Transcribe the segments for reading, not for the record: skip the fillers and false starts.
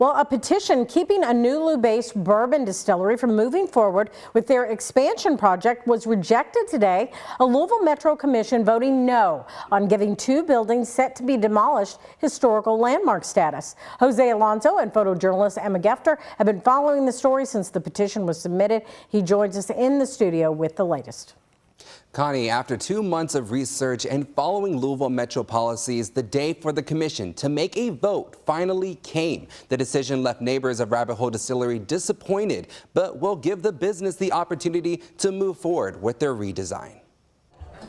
Well, a petition keeping a Nulu-based bourbon distillery from moving forward with their expansion project was rejected today. A Louisville Metro Commission voting no on giving two buildings set to be demolished historical landmark status. Jose Alonso and photojournalist Emma Gefter have been following the story since the petition was submitted. He joins us in the studio with the latest. Connie, after 2 months of research and following Louisville Metro policies, the day for the commission to make a vote finally came. The decision left neighbors of Rabbit Hole Distillery disappointed, but will give the business the opportunity to move forward with their redesign.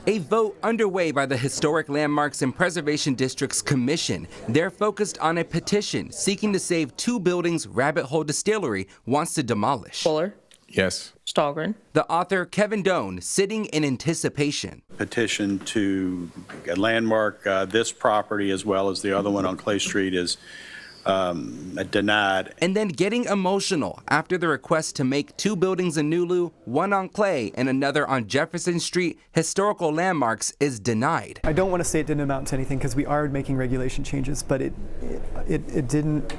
A vote underway by the Historic Landmarks and Preservation District's Commission. They're focused on a petition seeking to save two buildings Rabbit Hole Distillery wants to demolish. Fuller. Yes. Stahlgren. The author, Kevin Doan, sitting in anticipation. Petition to landmark this property as well as the other one on Clay Street is denied. And then getting emotional after the request to make two buildings in Nulu, one on Clay and another on Jefferson Street, historical landmarks, is denied. I don't want to say it didn't amount to anything because we are making regulation changes, but it didn't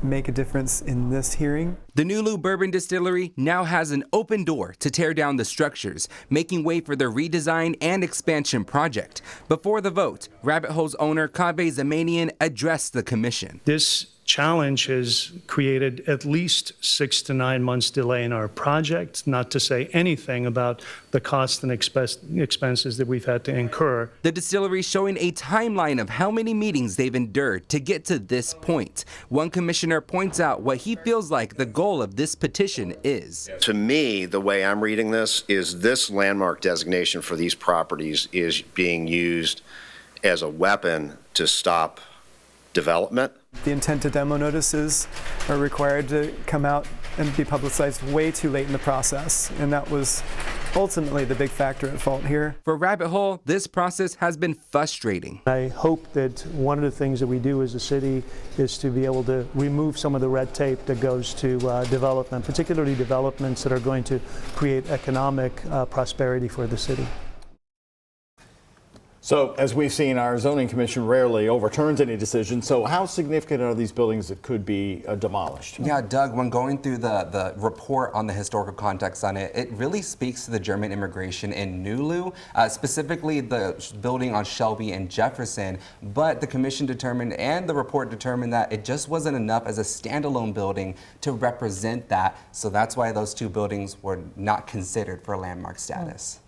make a difference in this hearing. The Nulu Bourbon Distillery now has an open door to tear down the structures, making way for their redesign and expansion project. Before the vote, Rabbit Hole's owner Kaveh Zamanian addressed the commission. This challenge has created at least 6 to 9 months delay in our project, not to say anything about the costs and expenses that we've had to incur. The distillery showing a timeline of how many meetings they've endured to get to this point. One commissioner points out what he feels like the goal of this petition is. To me, the way I'm reading this is this landmark designation for these properties is being used as a weapon to stop development. The intent to demo notices are required to come out and be publicized way too late in the process, and that was ultimately the big factor at fault here. For Rabbit Hole, this process has been frustrating. I hope that one of the things that we do as a city is to be able to remove some of the red tape that goes to development, particularly developments that are going to create economic prosperity for the city. So, as we've seen, our zoning commission rarely overturns any decision. So how significant are these buildings that could be demolished? Yeah, Doug, when going through the report on the historical context on it, it really speaks to the German immigration in Nulu, specifically the building on Shelby and Jefferson. But the commission determined and the report determined that it just wasn't enough as a standalone building to represent that. So that's why those two buildings were not considered for landmark status.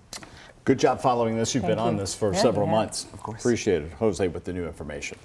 Good job following this. You've been on this for several months. Of course. Appreciate it. Jose with the new information.